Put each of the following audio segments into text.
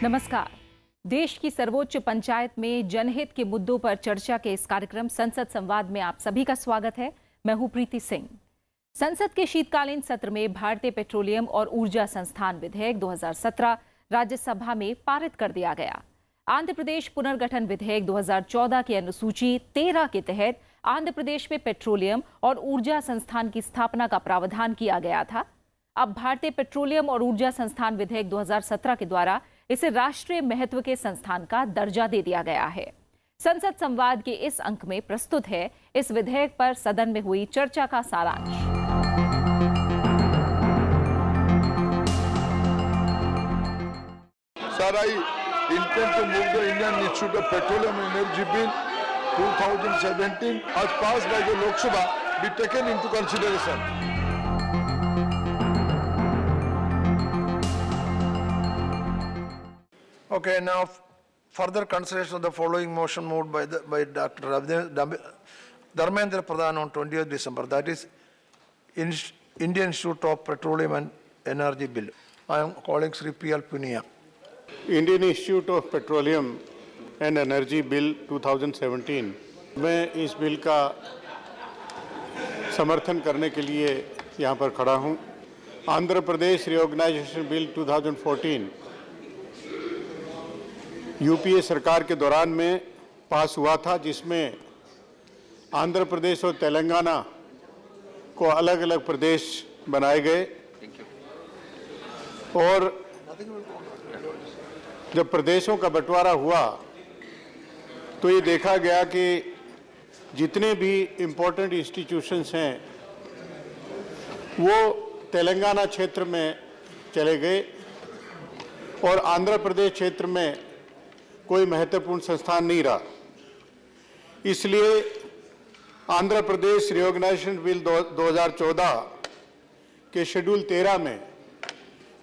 नमस्कार। देश की सर्वोच्च पंचायत में जनहित के मुद्दों पर चर्चा के इस कार्यक्रम संसद संवाद में आप सभी का स्वागत है। मैं हूं प्रीति सिंह। संसद के शीतकालीन सत्र में भारतीय पेट्रोलियम और ऊर्जा संस्थान विधेयक 2017 राज्यसभा में पारित कर दिया गया। आंध्र प्रदेश पुनर्गठन विधेयक 2014 की अनुसूची 13 के तहत आंध्र प्रदेश में पेट्रोलियम और ऊर्जा संस्थान की स्थापना का प्रावधान किया गया था। अब भारतीय पेट्रोलियम और ऊर्जा संस्थान विधेयक 2017 के द्वारा इसे राष्ट्रीय महत्व के संस्थान का दर्जा दे दिया गया है। संसद संवाद के इस अंक में प्रस्तुत है इस विधेयक पर सदन में हुई चर्चा का सारांश। Sir, I intend to move the Indian Institute of Petroleum and Energy Bill 2017 as passed by the Lok Sabha be taken into consideration. Okay, now further consideration of the following motion moved by Dr. Dharmendra Pradhan on 20th December, that is Indian Institute of Petroleum and Energy Bill. I am calling Sri P.L. Punia. Indian institute of petroleum and energy bill 2017 मैं इस bill का समर्थन करने के लिए यहाँ पर खड़ा हूँ। Andhra Pradesh reorganisation bill 2014 UPA सरकार के दौरान में पास हुआ था, जिसमें आंध्र प्रदेश और तेलंगाना को अलग अलग प्रदेश बनाए गए और जब प्रदेशों का बंटवारा हुआ तो ये देखा गया कि जितने भी इम्पोर्टेंट इंस्टीट्यूशंस हैं वो तेलंगाना क्षेत्र में चले गए और आंध्र प्रदेश क्षेत्र में कोई महत्वपूर्ण संस्थान नहीं रहा। इसलिए आंध्र प्रदेश रिऑर्गेनाइजेशन बिल 2014 के शेड्यूल 13 में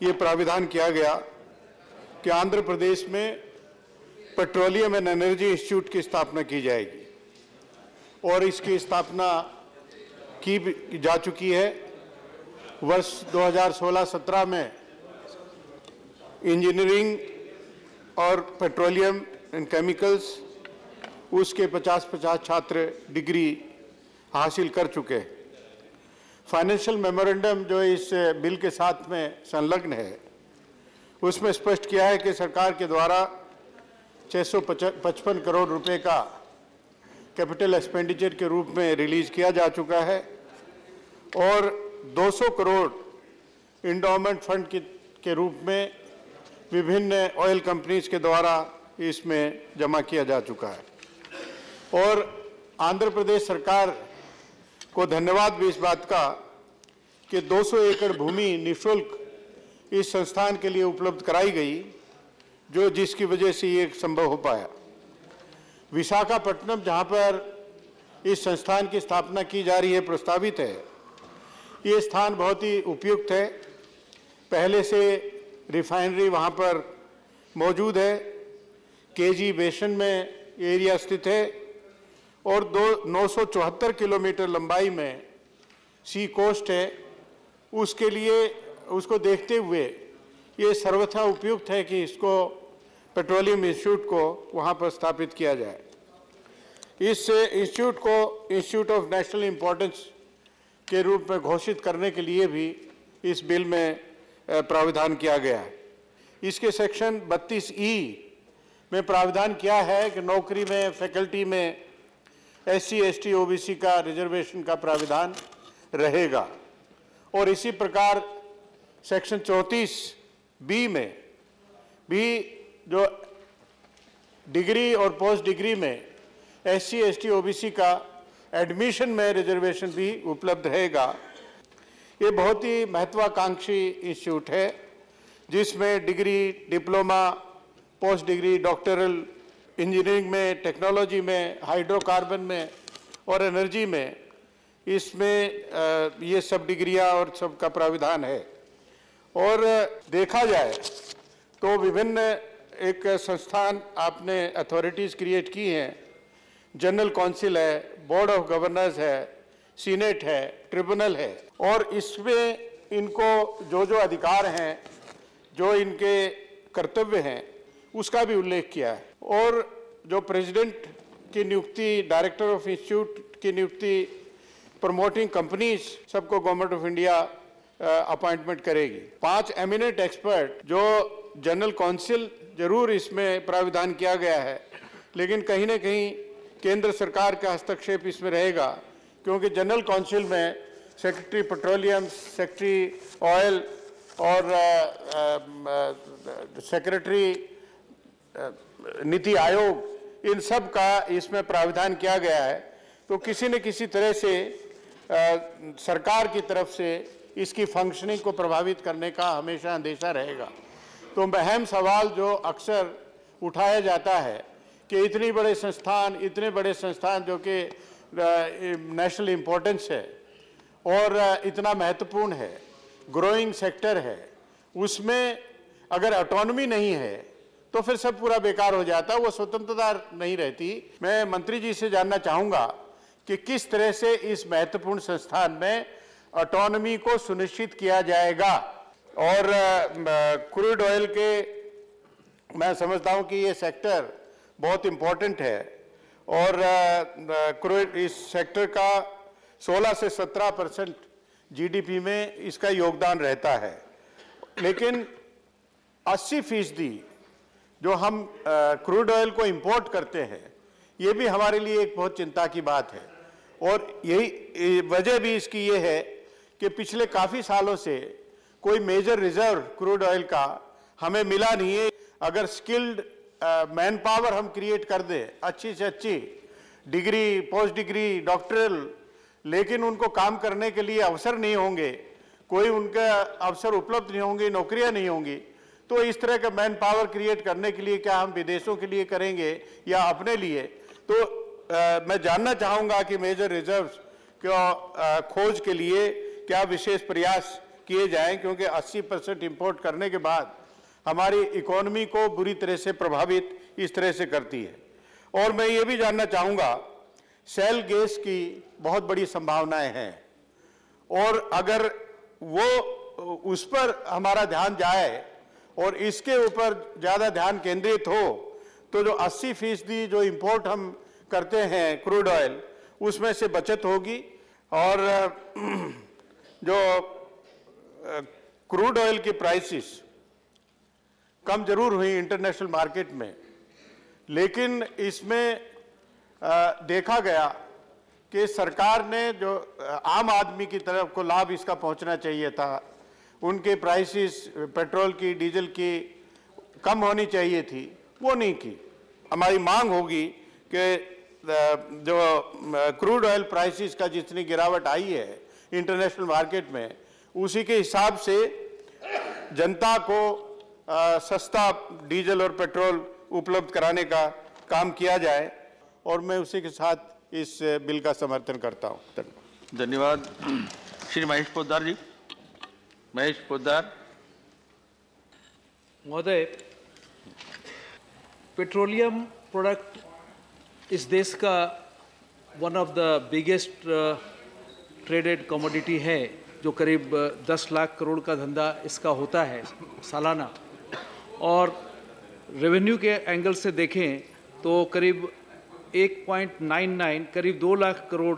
ये प्राविधान किया गया कि आंध्र प्रदेश में पेट्रोलियम एंड एनर्जी इंस्टीट्यूट की स्थापना की जाएगी और इसकी स्थापना की जा चुकी है। वर्ष 2016-17 में इंजीनियरिंग और पेट्रोलियम एंड केमिकल्स उसके 50-50 छात्र डिग्री हासिल कर चुके। फाइनेंशियल मेमोरेंडम जो इस बिल के साथ में संलग्न है उसमें स्पष्ट किया है कि सरकार के द्वारा 655 करोड़ रुपए का कैपिटल एक्सपेंडिचर के रूप में रिलीज किया जा चुका है और 200 करोड़ इंडोमेंट फंड के रूप में विभिन्न ऑयल कंपनीज के द्वारा इसमें जमा किया जा चुका है। और आंध्र प्रदेश सरकार को धन्यवाद भी इस बात का कि 200 एकड़ भूमि निःशुल्क इस संस्थान के लिए उपलब्ध कराई गई, जो जिसकी वजह से ये संभव हो पाया। विशाखापट्टनम, जहाँ पर इस संस्थान की स्थापना की जा रही है, प्रस्तावित है, ये स्थान बहुत ही उपयुक्त है। पहले से रिफाइनरी वहाँ पर मौजूद है, केजी बेसन में एरिया स्थित है और 974 किलोमीटर लंबाई में सी कोस्ट है। उसके लिए उसको देखते हुए ये सर्वथा उपयुक्त है कि इसको पेट्रोलियम इंस्टीट्यूट को वहाँ पर स्थापित किया जाए। इस इंस्टीट्यूट को इंस्टीट्यूट ऑफ नेशनल इम्पोर्टेंस के रूप में घोषित करने के लिए भी इस बिल में प्रावधान किया गया है। इसके सेक्शन 32E में प्रावधान किया है कि नौकरी में, फैकल्टी में SC, ST, OBC का रिजर्वेशन का प्रावधान रहेगा और इसी प्रकार सेक्शन 34B में भी जो डिग्री और पोस्ट डिग्री में SC, ST, OBC का एडमिशन में रिजर्वेशन भी उपलब्ध रहेगा। ये बहुत ही महत्वाकांक्षी इंस्टीट्यूट है जिसमें degree, diploma, post degree, doctoral, engineering में, टेक्नोलॉजी में, हाइड्रोकार्बन में और एनर्जी में इसमें ये सब डिग्रियां और सब का प्राविधान है। और देखा जाए तो विभिन्न एक संस्थान आपने अथॉरिटीज़ क्रिएट की हैं, जनरल काउंसिल है, बोर्ड ऑफ गवर्नर्स है, सीनेट है, ट्रिब्यूनल है और इसमें इनको जो जो अधिकार हैं, जो इनके कर्तव्य हैं, उसका भी उल्लेख किया है। और जो प्रेसिडेंट की नियुक्ति, डायरेक्टर ऑफ इंस्टीट्यूट की नियुक्ति, प्रमोटिंग कंपनीज, सबको गवर्नमेंट ऑफ इंडिया अपॉइंटमेंट करेगी। 5 एमिनेंट एक्सपर्ट, जो जनरल काउंसिल जरूर इसमें प्राविधान किया गया है, लेकिन कहीं ना कहीं केंद्र सरकार का हस्तक्षेप इसमें रहेगा, क्योंकि जनरल काउंसिल में सेक्रेटरी पेट्रोलियम, सेक्रेटरी ऑयल और सेक्रेटरी नीति आयोग, इन सब का इसमें प्राविधान किया गया है। तो किसी न किसी तरह से सरकार की तरफ से इसकी फंक्शनिंग को प्रभावित करने का हमेशा अंदेशा रहेगा। तो अहम सवाल जो अक्सर उठाया जाता है कि इतने बड़े संस्थान जो कि नेशनल इम्पोर्टेंस है और इतना महत्वपूर्ण है, ग्रोइंग सेक्टर है, उसमें अगर ऑटोनॉमी नहीं है तो फिर सब पूरा बेकार हो जाता, वो स्वतंत्रता नहीं रहती। मैं मंत्री जी से जानना चाहूँगा कि किस तरह से इस महत्वपूर्ण संस्थान में ऑटोनॉमी को सुनिश्चित किया जाएगा। और क्रूड ऑयल के, मैं समझता हूँ कि ये सेक्टर बहुत इम्पोर्टेंट है और क्रूड, इस सेक्टर का 16 से 17% जीडीपी में इसका योगदान रहता है, लेकिन 80% जो हम क्रूड ऑयल को इंपोर्ट करते हैं, ये भी हमारे लिए एक बहुत चिंता की बात है। और यही वजह भी इसकी ये है कि पिछले काफ़ी सालों से कोई मेजर रिजर्व क्रूड ऑयल का हमें मिला नहीं है। अगर स्किल्ड मैन पावर हम क्रिएट कर दें, अच्छी से अच्छी डिग्री, पोस्ट डिग्री, डॉक्टरल, लेकिन उनको काम करने के लिए अवसर नहीं होंगे, कोई उनका अवसर उपलब्ध नहीं होंगे, नौकरियां नहीं होंगी, तो इस तरह का मैन पावर क्रिएट करने के लिए क्या हम विदेशों के लिए करेंगे या अपने लिए? तो मैं जानना चाहूँगा कि मेजर रिजर्व्स को खोज के लिए क्या विशेष प्रयास किए जाएं, क्योंकि 80% इंपोर्ट करने के बाद हमारी इकोनॉमी को बुरी तरह से प्रभावित इस तरह से करती है। और मैं ये भी जानना चाहूँगा, शेल गैस की बहुत बड़ी संभावनाएं हैं और अगर वो उस पर हमारा ध्यान जाए और इसके ऊपर ज़्यादा ध्यान केंद्रित हो तो जो 80% जो इंपोर्ट हम करते हैं क्रूड ऑयल, उसमें से बचत होगी। और जो क्रूड ऑयल की प्राइसेस कम जरूर हुई इंटरनेशनल मार्केट में, लेकिन इसमें देखा गया कि सरकार ने जो आम आदमी की तरफ को लाभ इसका पहुंचना चाहिए था, उनके प्राइसेस पेट्रोल की, डीजल की कम होनी चाहिए थी, वो नहीं की। हमारी मांग होगी कि जो क्रूड ऑयल प्राइसेस का जितनी गिरावट आई है इंटरनेशनल मार्केट में, उसी के हिसाब से जनता को सस्ता डीजल और पेट्रोल उपलब्ध कराने का काम किया जाए। और मैं उसी के साथ इस बिल का समर्थन करता हूँ। धन्यवाद। श्री महेश पोद्दार जी। महेश पोद्दार महोदय, पेट्रोलियम प्रोडक्ट इस देश का one of the biggest traded commodity है, जो करीब 10 लाख करोड़ का धंधा इसका होता है सालाना। और रेवेन्यू के एंगल से देखें तो करीब 1.99 करीब 2 लाख करोड़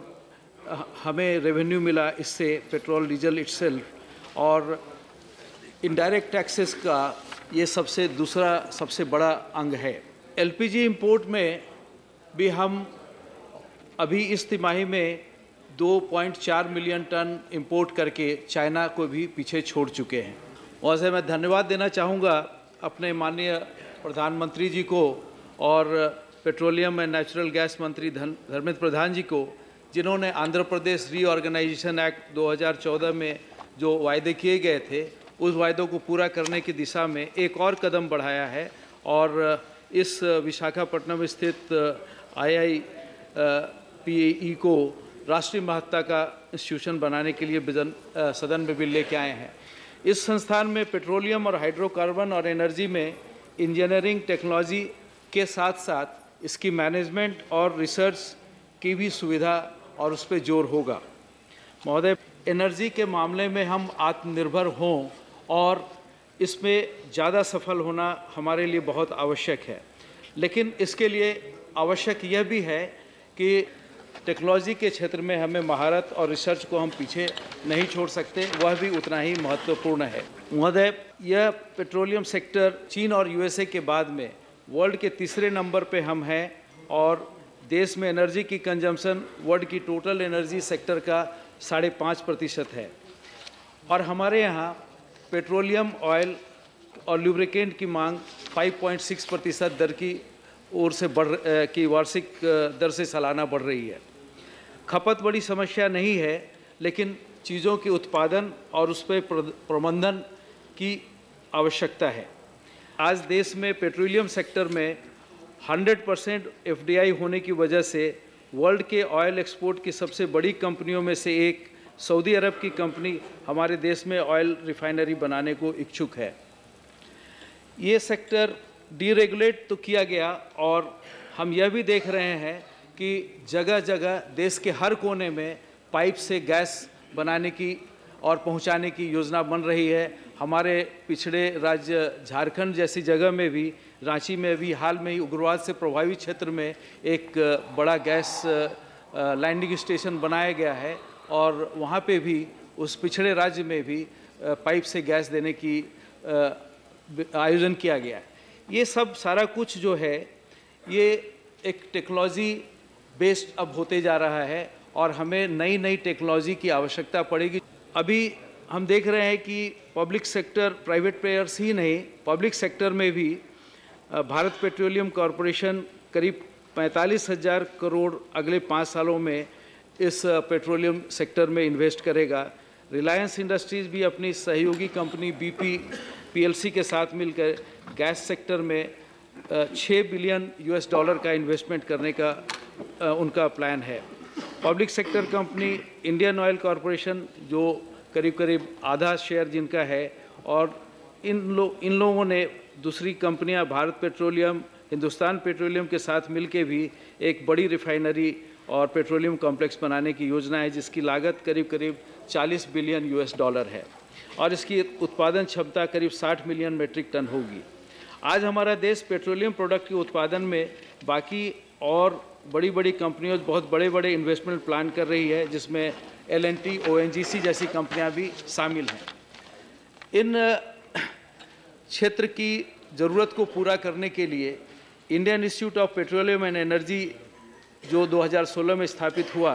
हमें रेवेन्यू मिला इससे, पेट्रोल डीजल इटसेल्फ। और इनडायरेक्ट टैक्सेस का ये दूसरा सबसे बड़ा अंग है। एलपीजी इंपोर्ट में भी हम अभी इस तिमाही में 2.4 मिलियन टन इंपोर्ट करके चाइना को भी पीछे छोड़ चुके हैं। और से मैं धन्यवाद देना चाहूँगा अपने माननीय प्रधानमंत्री जी को और पेट्रोलियम एंड नेचुरल गैस मंत्री धर्मेंद्र प्रधान जी को, जिन्होंने आंध्र प्रदेश रीऑर्गेनाइजेशन एक्ट 2014 में जो वायदे किए गए थे, उस वायदों को पूरा करने की दिशा में एक और कदम बढ़ाया है और इस विशाखापट्टनम स्थित IIPE को राष्ट्रीय महत्ता का इंस्टीट्यूशन बनाने के लिए सदन में बिल लेके आए हैं। इस संस्थान में पेट्रोलियम और हाइड्रोकार्बन और एनर्जी में इंजीनियरिंग टेक्नोलॉजी के साथ साथ इसकी मैनेजमेंट और रिसर्च की भी सुविधा और उस पर जोर होगा। महोदय, एनर्जी के मामले में हम आत्मनिर्भर हों और इसमें ज़्यादा सफल होना हमारे लिए बहुत आवश्यक है। लेकिन इसके लिए आवश्यक यह भी है कि टेक्नोलॉजी के क्षेत्र में हमें महारत और रिसर्च को हम पीछे नहीं छोड़ सकते, वह भी उतना ही महत्वपूर्ण है। महोदय, यह पेट्रोलियम सेक्टर चीन और यूएसए के बाद में वर्ल्ड के तीसरे नंबर पे हम हैं और देश में एनर्जी की कंजम्पशन वर्ल्ड की टोटल एनर्जी सेक्टर का 5.5% है और हमारे यहाँ पेट्रोलियम ऑयल और लुब्रिकेंट की मांग 5.6% दर की ओर से की वार्षिक दर से सालाना बढ़ रही है। खपत बड़ी समस्या नहीं है, लेकिन चीज़ों के उत्पादन और उस पर प्रबंधन की आवश्यकता है। आज देश में पेट्रोलियम सेक्टर में 100% FDI होने की वजह से वर्ल्ड के ऑयल एक्सपोर्ट की सबसे बड़ी कंपनियों में से एक सऊदी अरब की कंपनी हमारे देश में ऑयल रिफाइनरी बनाने को इच्छुक है। ये सेक्टर डीरेगुलेट तो किया गया और हम यह भी देख रहे हैं कि जगह जगह देश के हर कोने में पाइप से गैस बनाने की और पहुंचाने की योजना बन रही है। हमारे पिछड़े राज्य झारखंड जैसी जगह में भी, रांची में भी हाल में ही उग्रवाद से प्रभावित क्षेत्र में एक बड़ा गैस लैंडिंग स्टेशन बनाया गया है और वहाँ पे भी उस पिछड़े राज्य में भी पाइप से गैस देने की आयोजन किया गया है। ये सब सारा कुछ जो है ये एक टेक्नोलॉजी बेस्ड अब होते जा रहा है और हमें नई नई टेक्नोलॉजी की आवश्यकता पड़ेगी। अभी हम देख रहे हैं कि पब्लिक सेक्टर, प्राइवेट प्लेयर्स ही नहीं, पब्लिक सेक्टर में भी भारत पेट्रोलियम कॉरपोरेशन करीब 45,000 करोड़ अगले 5 सालों में इस पेट्रोलियम सेक्टर में इन्वेस्ट करेगा। रिलायंस इंडस्ट्रीज़ भी अपनी सहयोगी कंपनी BP PLC के साथ मिलकर गैस सेक्टर में $6 बिलियन का इन्वेस्टमेंट करने का उनका प्लान है। Public sector company Indian oil corporation जो करीब करीब आधा शेयर जिनका है और इन लोगों ने दूसरी कंपनियां भारत पेट्रोलियम, हिंदुस्तान पेट्रोलियम के साथ मिलके भी एक बड़ी रिफाइनरी और पेट्रोलियम कॉम्प्लेक्स बनाने की योजना है जिसकी लागत करीब करीब $40 बिलियन है और इसकी उत्पादन क्षमता करीब 60 मिलियन मेट्रिक टन होगी। आज हमारा देश पेट्रोलियम प्रोडक्ट के उत्पादन में बाकी और बड़ी बड़ी कंपनियों बहुत बड़े बड़े इन्वेस्टमेंट प्लान कर रही है, जिसमें L&T, ONGC जैसी कंपनियां भी शामिल हैं। इन क्षेत्र की ज़रूरत को पूरा करने के लिए Indian institute of petroleum and energy जो 2016 में स्थापित हुआ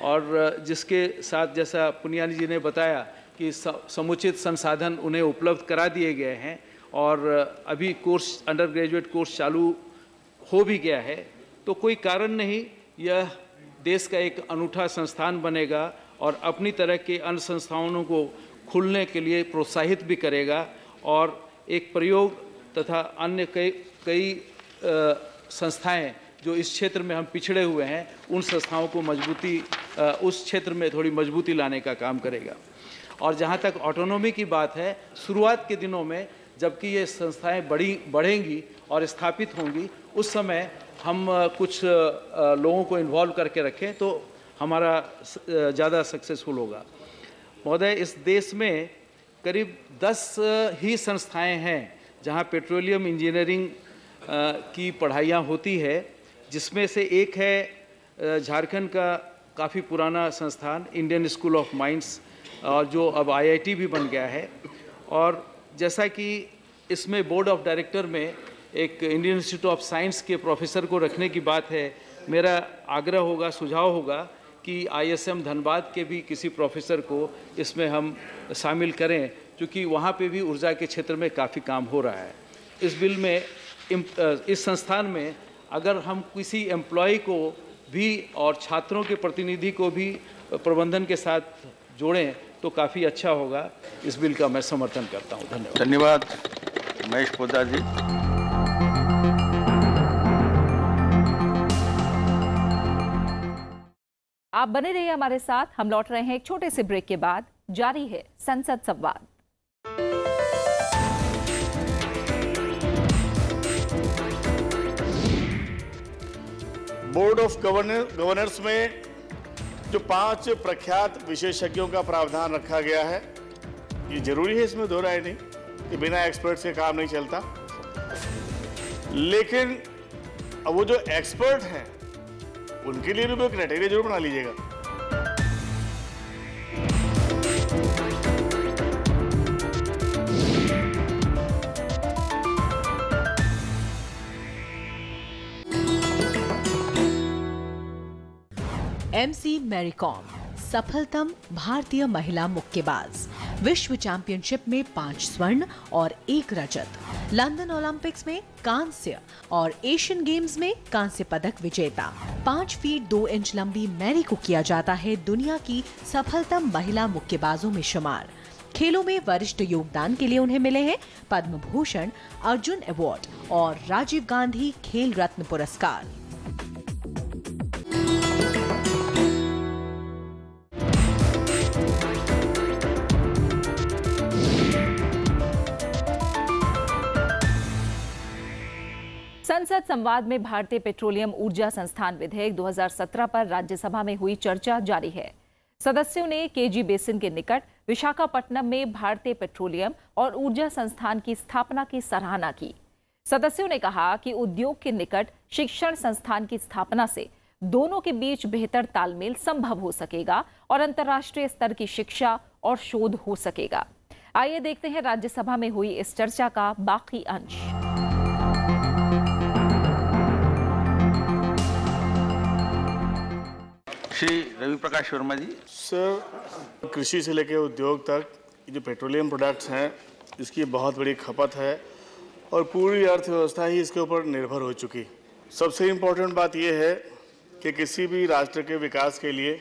और जिसके साथ, जैसा पुनियानी जी ने बताया, कि समुचित संसाधन उन्हें उपलब्ध करा दिए गए हैं और अभी कोर्स, अंडर ग्रेजुएट कोर्स चालू हो भी गया है, तो कोई कारण नहीं यह देश का एक अनूठा संस्थान बनेगा और अपनी तरह के अन्य संस्थानों को खुलने के लिए प्रोत्साहित भी करेगा और एक प्रयोग तथा अन्य कई संस्थाएं जो इस क्षेत्र में हम पिछड़े हुए हैं उन संस्थाओं को मजबूती, उस क्षेत्र में थोड़ी मजबूती लाने का काम करेगा। और जहाँ तक ऑटोनॉमी की बात है, शुरुआत के दिनों में जबकि ये संस्थाएं बढ़ेंगी और स्थापित होंगी, उस समय हम कुछ लोगों को इन्वॉल्व करके रखें तो हमारा ज़्यादा सक्सेसफुल होगा। महोदय, इस देश में करीब 10 ही संस्थाएं हैं जहां पेट्रोलियम इंजीनियरिंग की पढ़ाइयाँ होती है, जिसमें से एक है झारखंड का काफ़ी पुराना संस्थान इंडियन स्कूल ऑफ माइंस, और जो अब IIT भी बन गया है। और जैसा कि इसमें बोर्ड ऑफ डायरेक्टर में एक इंडियन इंस्टीट्यूट ऑफ साइंस के प्रोफेसर को रखने की बात है, मेरा आग्रह होगा, सुझाव होगा कि ISM धनबाद के भी किसी प्रोफेसर को इसमें हम शामिल करें, क्योंकि वहाँ पे भी ऊर्जा के क्षेत्र में काफ़ी काम हो रहा है। इस बिल में, इस संस्थान में अगर हम किसी एम्प्लॉय को भी और छात्रों के प्रतिनिधि को भी प्रबंधन के साथ जोड़ें तो काफ़ी अच्छा होगा। इस बिल का मैं समर्थन करता हूँ। धन्यवाद। धन्यवाद महेश पोद्दार जी। आप बने रहिए हमारे साथ, हम लौट रहे हैं एक छोटे से ब्रेक के बाद। जारी है संसद संवाद। बोर्ड ऑफ गवर्नर्स में जो 5 प्रख्यात विशेषज्ञों का प्रावधान रखा गया है, ये जरूरी है, इसमें दो राय नहीं। कि बिना एक्सपर्ट्स के काम नहीं चलता। लेकिन अब वो जो एक्सपर्ट हैं उनके लिए भी क्राइटेरिया जरूर बना लीजिएगा। MC मैरी कॉम सफलतम भारतीय महिला मुक्केबाज, विश्व चैंपियनशिप में 5 स्वर्ण और 1 रजत, लंदन ओलंपिक्स में कांस्य और एशियन गेम्स में कांस्य पदक विजेता। 5 फीट 2 इंच लंबी मैरी को किया जाता है दुनिया की सफलतम महिला मुक्केबाजों में शुमार। खेलों में वरिष्ठ योगदान के लिए उन्हें मिले हैं पद्म भूषण, अर्जुन अवार्ड और राजीव गांधी खेल रत्न पुरस्कार। संसद संवाद में भारतीय पेट्रोलियम ऊर्जा संस्थान विधेयक 2017 पर राज्यसभा में हुई चर्चा जारी है। सदस्यों ने केजी बेसिन के निकट विशाखापट्टनम में भारतीय पेट्रोलियम और ऊर्जा संस्थान की स्थापना की सराहना की। सदस्यों ने कहा कि उद्योग के निकट शिक्षण संस्थान की स्थापना से दोनों के बीच बेहतर तालमेल संभव हो सकेगा और अंतर्राष्ट्रीय स्तर की शिक्षा और शोध हो सकेगा। आइए देखते हैं राज्यसभा में हुई इस चर्चा का बाकी अंश। श्री रवि प्रकाश वर्मा जी। सर, कृषि से लेकर उद्योग तक जो पेट्रोलियम प्रोडक्ट्स हैं इसकी बहुत बड़ी खपत है और पूरी अर्थव्यवस्था ही इसके ऊपर निर्भर हो चुकी। सबसे इम्पोर्टेंट बात यह है कि किसी भी राष्ट्र के विकास के लिए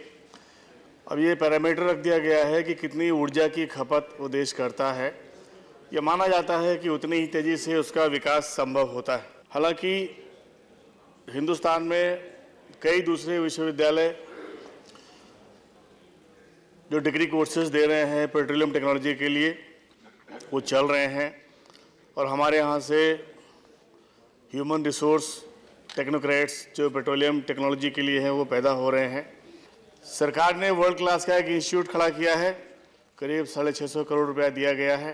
अब ये पैरामीटर रख दिया गया है कि कितनी ऊर्जा की खपत वो देश करता है। ये माना जाता है कि उतनी ही तेज़ी से उसका विकास संभव होता है। हालांकि हिंदुस्तान में कई दूसरे विश्वविद्यालय जो डिग्री कोर्सेज दे रहे हैं पेट्रोलियम टेक्नोलॉजी के लिए वो चल रहे हैं और हमारे यहाँ से ह्यूमन रिसोर्स टेक्नोक्रेट्स जो पेट्रोलियम टेक्नोलॉजी के लिए हैं वो पैदा हो रहे हैं। सरकार ने वर्ल्ड क्लास का एक इंस्टीट्यूट खड़ा किया है, करीब 650 करोड़ रुपया दिया गया है।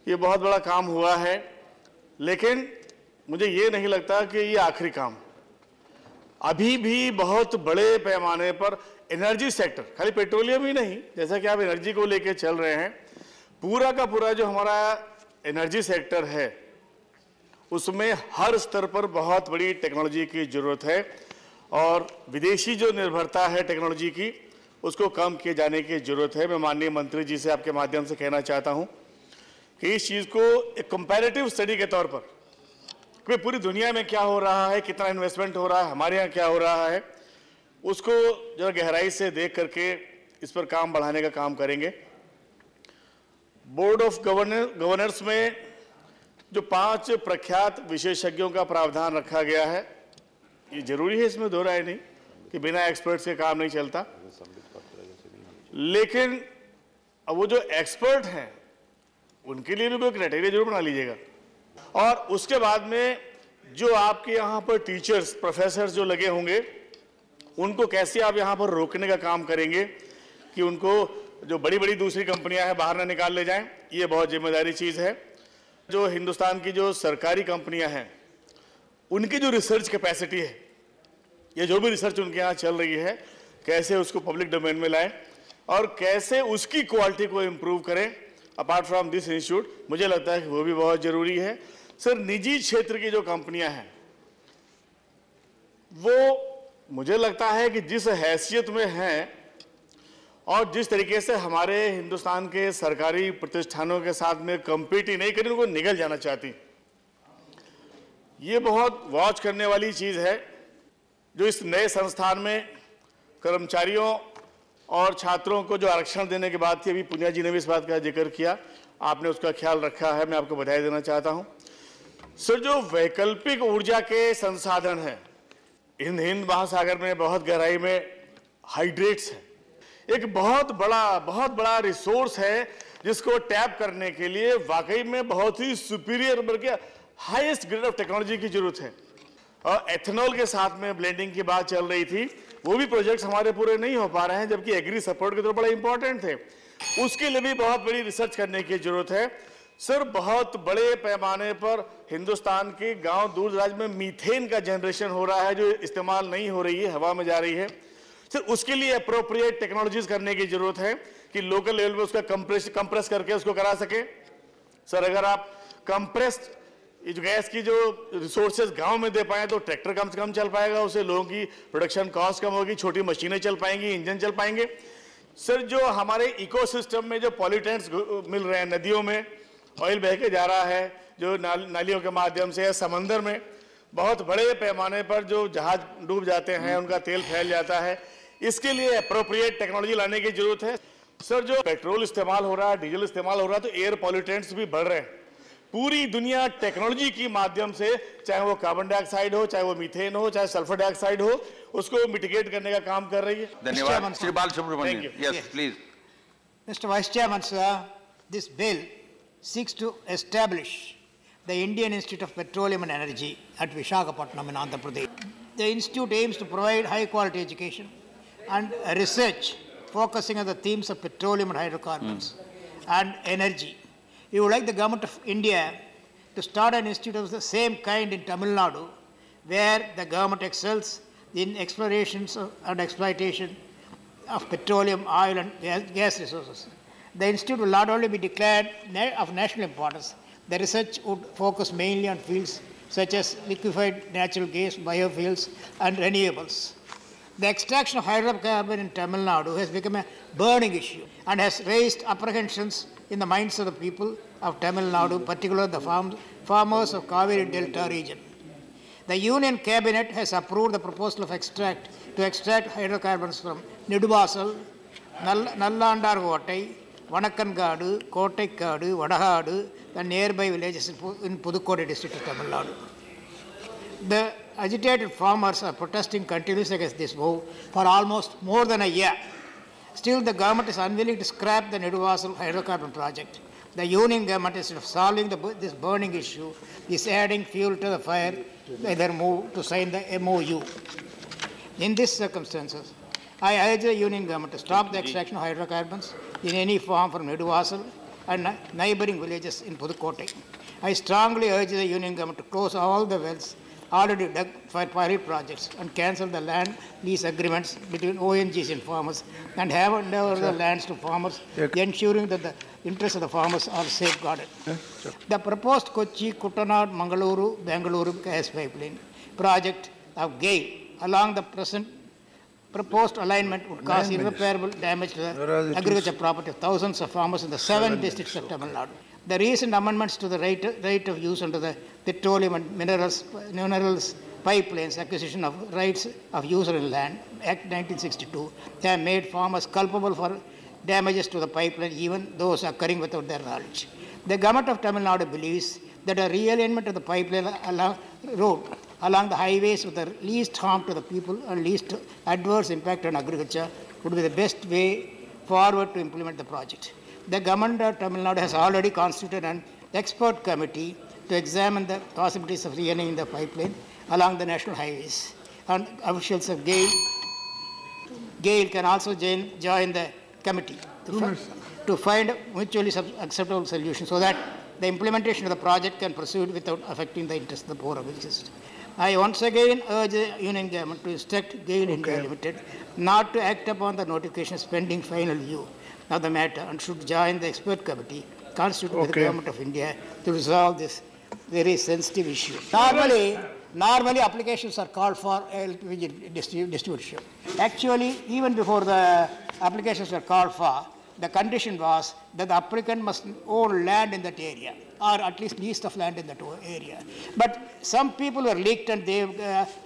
ये बहुत बड़ा काम हुआ है, लेकिन मुझे ये नहीं लगता कि ये आखिरी काम। अभी भी बहुत बड़े पैमाने पर एनर्जी सेक्टर, खाली पेट्रोलियम ही नहीं, जैसा कि आप एनर्जी को लेके चल रहे हैं, पूरा का पूरा जो हमारा एनर्जी सेक्टर है उसमें हर स्तर पर बहुत बड़ी टेक्नोलॉजी की ज़रूरत है और विदेशी जो निर्भरता है टेक्नोलॉजी की उसको कम किए जाने की ज़रूरत है। मैं माननीय मंत्री जी से आपके माध्यम से कहना चाहता हूं कि इस चीज़ को एक कंपैरेटिव स्टडी के तौर पर कि पूरी दुनिया में क्या हो रहा है, कितना इन्वेस्टमेंट हो रहा है, हमारे यहाँ क्या हो रहा है, उसको जरा गहराई से देख करके इस पर काम बढ़ाने का काम करेंगे। बोर्ड ऑफ गवर्नर्स में जो 5 प्रख्यात विशेषज्ञों का प्रावधान रखा गया है, ये जरूरी है, इसमें दो राय नहीं कि बिना एक्सपर्ट से काम नहीं चलता। लेकिन अब वो जो एक्सपर्ट हैं उनके लिए भी क्राइटेरिया जरूर बना लीजिएगा। और उसके बाद में जो आपके यहाँ पर टीचर्स प्रोफेसर जो लगे होंगे उनको कैसे आप यहाँ पर रोकने का काम करेंगे कि उनको जो बड़ी बड़ी दूसरी कंपनियां हैं बाहर ना निकाल ले जाएं। ये बहुत जिम्मेदारी चीज़ है। जो हिंदुस्तान की जो सरकारी कंपनियां हैं उनकी जो रिसर्च कैपेसिटी है, ये जो भी रिसर्च उनके यहाँ चल रही है, कैसे उसको पब्लिक डोमेन में लाएं और कैसे उसकी क्वालिटी को इम्प्रूव करें अपार्ट फ्रॉम दिस इंस्टीट्यूट, मुझे लगता है कि वो भी बहुत ज़रूरी है। सर, निजी क्षेत्र की जो कंपनियां हैं वो मुझे लगता है कि जिस हैसियत में हैं और जिस तरीके से हमारे हिंदुस्तान के सरकारी प्रतिष्ठानों के साथ में कम्पीट ही नहीं करें, उनको निगल जाना चाहती। ये बहुत वॉच करने वाली चीज़ है। जो इस नए संस्थान में कर्मचारियों और छात्रों को जो आरक्षण देने की बात थी, अभी पुनिया जी ने भी इस बात का जिक्र किया, आपने उसका ख्याल रखा है, मैं आपको बधाई देना चाहता हूँ। सर, जो वैकल्पिक ऊर्जा के संसाधन हैं हिंद महासागर में बहुत गहराई में हाइड्रेट्स है, एक बहुत बड़ा रिसोर्स है जिसको टैप करने के लिए वाकई में बहुत ही सुपीरियर बल्कि हाईएस्ट ग्रेड ऑफ टेक्नोलॉजी की जरूरत है। और एथेनॉल के साथ में ब्लेंडिंग की बात चल रही थी, वो भी प्रोजेक्ट्स हमारे पूरे नहीं हो पा रहे हैं, जबकि एग्री सपोर्ट के तो बड़ा इंपॉर्टेंट थे। उसके लिए भी बहुत बड़ी रिसर्च करने की जरूरत है। सर, बहुत बड़े पैमाने पर हिंदुस्तान के गांव दूर दराज में मीथेन का जनरेशन हो रहा है, जो इस्तेमाल नहीं हो रही है, हवा में जा रही है। सर, उसके लिए अप्रोप्रिएट टेक्नोलॉजीज करने की जरूरत है कि लोकल लेवल पे उसका कंप्रेस करके उसको करा सके। सर, अगर आप कंप्रेस्ड गैस की जो रिसोर्सेज गांव में दे पाए तो ट्रैक्टर कम से कम चल पाएगा, उससे लोगों की प्रोडक्शन कॉस्ट कम होगी, छोटी मशीनें चल पाएंगी, इंजन चल पाएंगे। सर, जो हमारे इकोसिस्टम में जो पॉल्यूटेंट्स मिल रहे हैं, नदियों में ऑयल बह के जा रहा है, जो नालियों के माध्यम से, समंदर में बहुत बड़े पैमाने पर जो जहाज डूब जाते हैं, उनका तेल फैल जाता है, इसके लिए अप्रोप्रिएट टेक्नोलॉजी लाने की जरूरत है। सर, जो पेट्रोल इस्तेमाल हो रहा है, डीजल इस्तेमाल हो रहा है, तो एयर पॉल्यूटेंट्स भी बढ़ रहे हैं। पूरी दुनिया टेक्नोलॉजी की माध्यम से, चाहे वो कार्बन डाइऑक्साइड हो, चाहे वो मीथेन हो, चाहे सल्फर डाइऑक्साइड हो, उसको मिटिगेट करने का काम कर रही है। धन्यवाद। Shri Balasubramaniam, yes please. Mr. Vice Chairman, sir, this bill seeks to establish the Indian Institute of Petroleum and Energy at Visakhapatnam in Andhra Pradesh. The institute aims to provide high-quality education and research focusing on the themes of petroleum and hydrocarbons and energy. We would like the Government of India to start an institute of the same kind in Tamil Nadu, where the government excels in explorations and exploitation of petroleum, oil and gas resources. The institute will not only be declared of national importance, the research would focus mainly on fields such as liquefied natural gas, biofuels and renewables. The extraction of hydrocarbon in Tamil Nadu has become a burning issue and has raised apprehensions in the minds of the people of Tamil Nadu, particularly the farmers of Kaveri Delta region. The Union Cabinet has approved the proposal to extract hydrocarbons from Niduvasal, Nallandar Kottai, Vanakkangadu, Kottaikadu, Vadagadu, and nearby villages in Pudukkottai district of Tamil Nadu. The agitated farmers are protesting continuously against this move for almost more than a year. Still, the government is unwilling to scrap the Niduvasal hydrocarbon project. The Union government, instead of solving this burning issue, is adding fuel to the fire by their move to sign the MOU. In these circumstances, I urge the Union government to stop the extraction of hydrocarbons in any form from Niduvasal and neighboring villages in Pudukkottai. I strongly urge the Union government to close all the wells already dug for pilot projects and cancel the land lease agreements between ONGs and farmers and hand over the lands to farmers, ensuring that the interests of the farmers are safeguarded. The proposed Kochi, Kuttanad, Mangaluru, Bengaluru gas pipeline project of GAIL along the present proposed alignment would cause irreparable damage to the agriculture property of thousands of farmers in the 7 districts of Tamil Nadu. The recent amendments to the right of use under the Petroleum and Minerals Pipelines Acquisition of Rights of Use in Land Act 1962 have made farmers culpable for damages to the pipeline, even those occurring without their knowledge. The government of Tamil Nadu believes that a realignment of the pipeline road along the highways with the least harm to the people and least adverse impact on agriculture would be the best way forward to implement the project. The government of Tamil Nadu has already constituted an expert committee to examine the possibilities of realigning the pipeline along the national highways. And officials of GAIL can also join the committee to find mutually acceptable solutions so that the implementation of the project can proceed without affecting the interests of the poor of the system. I once again urge the Union government to instruct GAIL India Limited not to act upon the notifications pending final view of the matter and should join the expert committee constituted by the Government of India to resolve this very sensitive issue. Normally applications are called for LPG distribution. Actually, even before the applications were called for, the condition was that the applicant must own land in that area, or at least lease of land in that area. But some people were leaked and they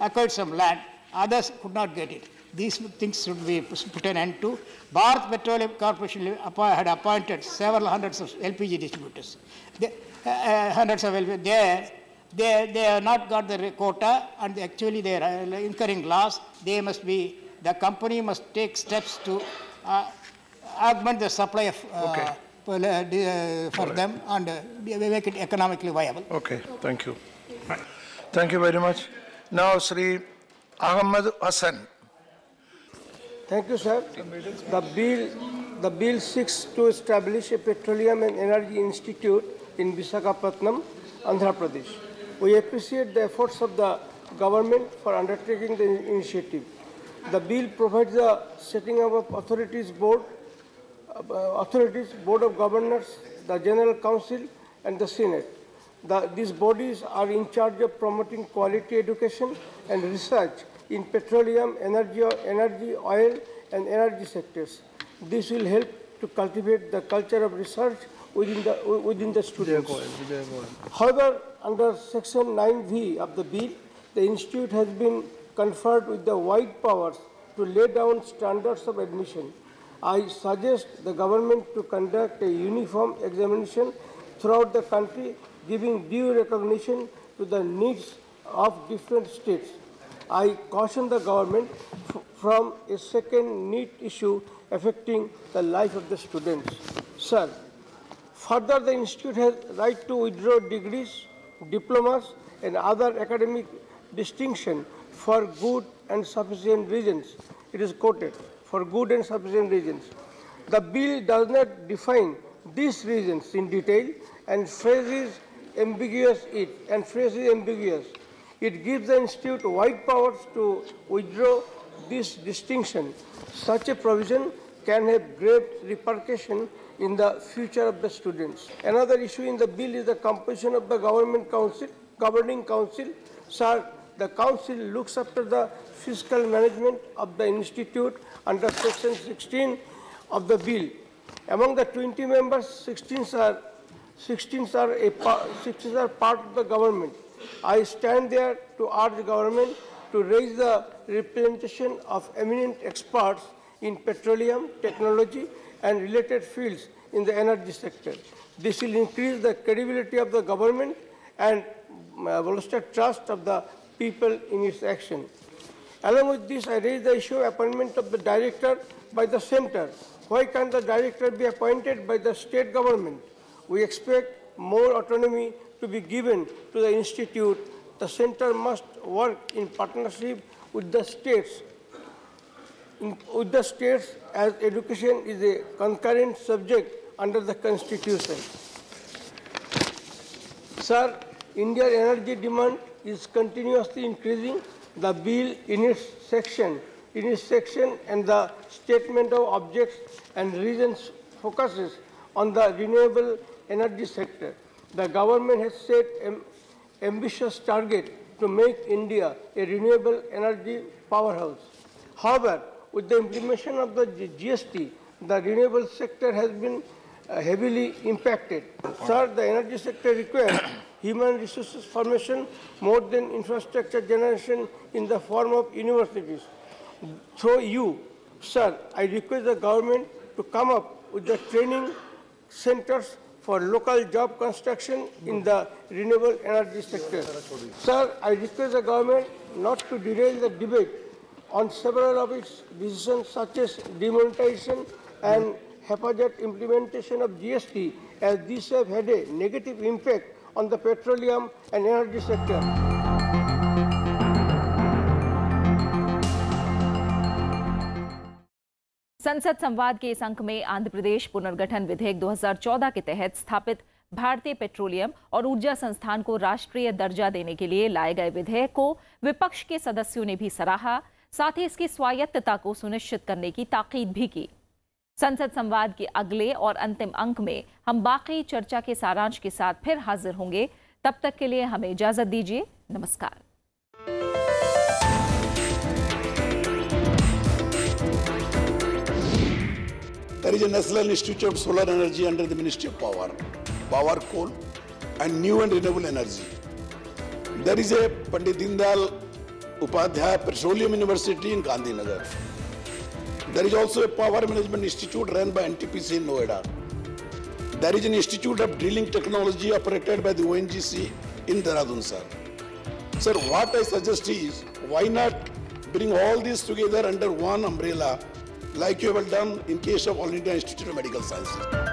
acquired some land, others could not get it. These things should be put an end to. Bharat Petroleum Corporation had appointed several hundreds of LPG distributors. They have not got the quota, and actually they are incurring loss. The company must take steps to augment the supply of for them and make it economically viable. Okay, thank you. Thank you very much. Now, Sri Ahmad Hassan. Thank you, sir. The bill seeks to establish a petroleum and energy institute in Visakhapatnam, Andhra Pradesh. We appreciate the efforts of the government for undertaking the initiative. The bill provides the setting up of authorities, board of governors, the General Council, and the Senate. These bodies are in charge of promoting quality education and research in petroleum, energy, oil, and energy sectors. This will help to cultivate the culture of research within the students. However, under Section 9V of the bill, the Institute has been conferred with the wide powers to lay down standards of admission. I suggest the government to conduct a uniform examination throughout the country, giving due recognition to the needs of different states. I caution the government from a second NEET issue affecting the life of the students. Sir, further, the Institute has right to withdraw degrees, diplomas, and other academic distinction for good and sufficient reasons. It is quoted, for good and sufficient reasons. The bill does not define these reasons in detail and phrases ambiguous. It gives the Institute wide powers to withdraw this distinction. Such a provision can have grave repercussions in the future of the students. Another issue in the bill is the composition of the governing council. Sir, the council looks after the fiscal management of the Institute under Section 16 of the bill. Among the 20 members, 16 are part of the government. I stand there to urge the government to raise the representation of eminent experts in petroleum, technology, and related fields in the energy sector. This will increase the credibility of the government and bolster trust of the people in its action. Along with this, I raise the issue of appointment of the director by the center. Why can't the director be appointed by the state government? We expect more autonomy to be given to the Institute. The center must work in partnership with the states. As education is a concurrent subject under the Constitution. Sir, India's energy demand is continuously increasing. The bill in its section and the statement of objects and reasons focuses on the renewable energy sector. The government has set an ambitious target to make India a renewable energy powerhouse. However, with the implementation of the GST, the renewable sector has been heavily impacted. Sir, the energy sector requires human resources formation more than infrastructure generation in the form of universities. Through you, sir, I request the government to come up with the training centers for local job construction in the renewable energy sector. Sir, I request the government not to derail the debate on several of its decisions such as demonetization and haphazard implementation of GST, as these have had a negative impact on the petroleum and energy sector. संसद संवाद के इस अंक में आंध्र प्रदेश पुनर्गठन विधेयक 2014 के तहत स्थापित भारतीय पेट्रोलियम और ऊर्जा संस्थान को राष्ट्रीय दर्जा देने के लिए लाए गए विधेयक को विपक्ष के सदस्यों ने भी सराहा, साथ ही इसकी स्वायत्तता को सुनिश्चित करने की ताकीद भी की। संसद संवाद के अगले और अंतिम अंक में हम बाकी चर्चा के सारांश के साथ फिर हाजिर होंगे। तब तक के लिए हमें इजाजत दीजिए। नमस्कार। There is a National Institute of Solar Energy under the Ministry of Power, Power, Coal, and New and Renewable Energy. There is a Pandit Dindal Upadhyay Petroleum University in Gandhinagar. There is also a Power Management Institute run by NTPC in Noida. There is an Institute of Drilling Technology operated by the ONGC in Dehradun, sir. Sir, what I suggest is, why not bring all these together under one umbrella, like you have done in case of All India Institute of Medical Sciences.